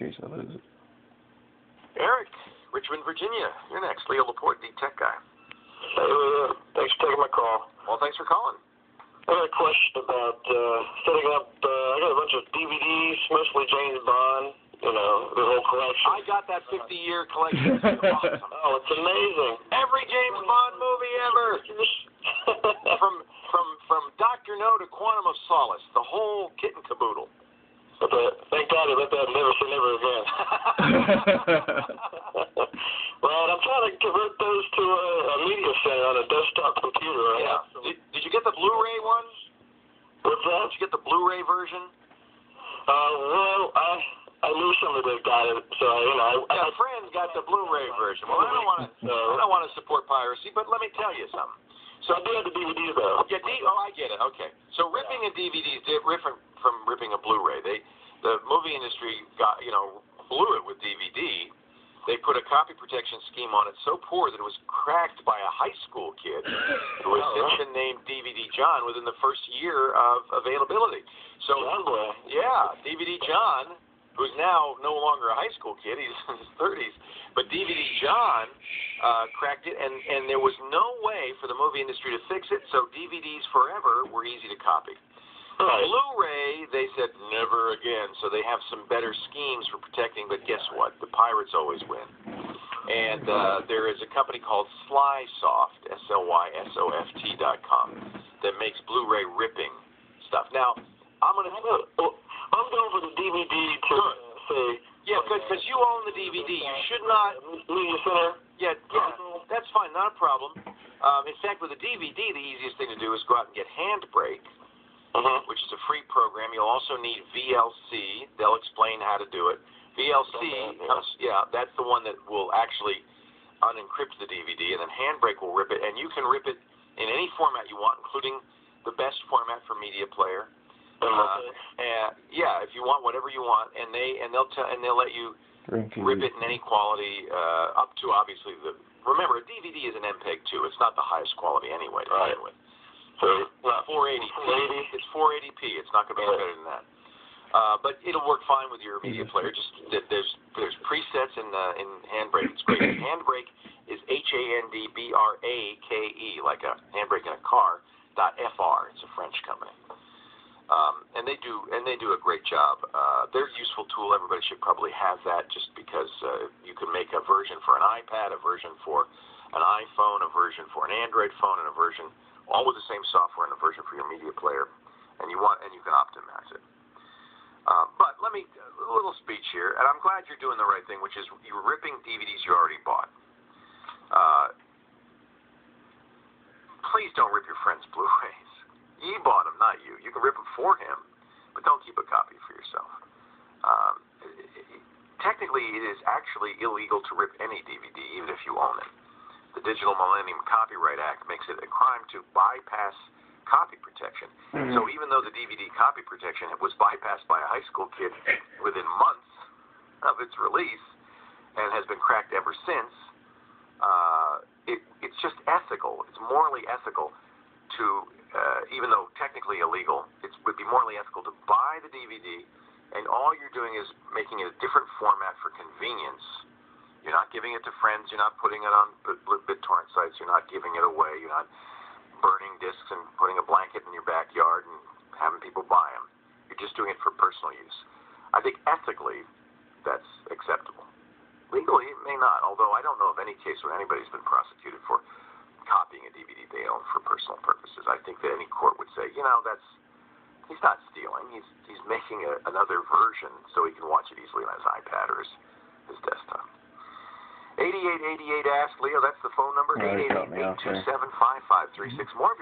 case I lose it. Eric, Richmond, Virginia. You're next. Leo Laporte, the tech guy. Hey, Leo. Thanks for taking my call. Well, thanks for calling. I got a question about setting up. I got a bunch of DVDs, mostly James Bond. You know, the whole collection. I got that 50-year collection. It's awesome. Oh, it's amazing. Every James Bond movie ever. From Dr. No to Quantum of Solace, the whole kit and caboodle. But thank God he let that never say never again. Well, I'm trying to convert those to a media center on a desktop computer. Yeah. Did you get the Blu-ray one? What's that? Did you get the Blu-ray version? Well, I knew somebody that got it, so Yeah, friends got the Bluray version. Well, I don't want to support piracy, but let me tell you something. So I do have the DVD though. Yeah, I get it. Okay. So ripping a DVD is different from ripping a Blu-ray. The movie industry blew it with DVD. They put a copy protection scheme on it so poor that it was cracked by a high school kid who has since been named DVD John within the first year of availability. So, yeah, DVD John, who's now no longer a high school kid, he's in his 30s, but DVD John cracked it, and there was no way for the movie industry to fix it, so DVDs forever were easy to copy. Right. Blu-ray, they said never again, so they have some better schemes for protecting, but guess what? The pirates always win. And there is a company called Slysoft, SLYSOFT.com, that makes Blu-ray ripping stuff. Now, I'm going going for the DVD to say. Yeah, because you own the DVD. You should not. Media center. Yeah, that's fine, not a problem. In fact, with a DVD, the easiest thing to do is go out and get Handbrake, which is a free program. You'll also need VLC. They'll explain how to do it. VLC, that's the one that will actually unencrypt the DVD, and then Handbrake will rip it, and you can rip it in any format you want, including the best format for media player. If you want whatever you want, and they'll let you rip it in any quality up to obviously the. Remember, a DVD is an MPEG 2. It's not the highest quality anyway to begin with. So 480p. It's 480p. It's not going to be any better than that. But it'll work fine with your media player. Just there's presets in Handbrake. It's great. Handbrake is HANDBRAKE, like a handbrake in a car. .fr. It's a French company. And they do a great job. They're a useful tool. Everybody should probably have that, just because you can make a version for an iPad, a version for an iPhone, a version for an Android phone, and a version all with the same software, and a version for your media player, and you can optimize it. But let me a little speech here, and I'm glad you're doing the right thing, which is you're ripping DVDs you already bought. Please don't rip your friend's Blu-rays. He bought them, not you. You can rip them for him, but don't keep a copy for yourself. Technically, it is actually illegal to rip any DVD, even if you own it. The Digital Millennium Copyright Act makes it a crime to bypass copy protection. So even though the DVD copy protection was bypassed by a high school kid within months of its release and has been cracked ever since, it's just ethical. It's morally ethical to, even though technically illegal, it would be morally ethical to buy the DVD, and all you're doing is making it a different format for convenience. You're not giving it to friends. You're not putting it on BitTorrent sites. You're not giving it away. You're not burning discs and putting a blanket in your backyard and having people buy them. You're just doing it for personal use. I think ethically, that's acceptable. Legally, it may not, although I don't know of any case where anybody's been prosecuted for copying a DVD they own for personal purposes. I think that any court would say, he's not stealing. He's making another version so he can watch it easily on his iPad or his desktop. 8888 Ask Leo, that's the phone number, 888-827-5536. More of your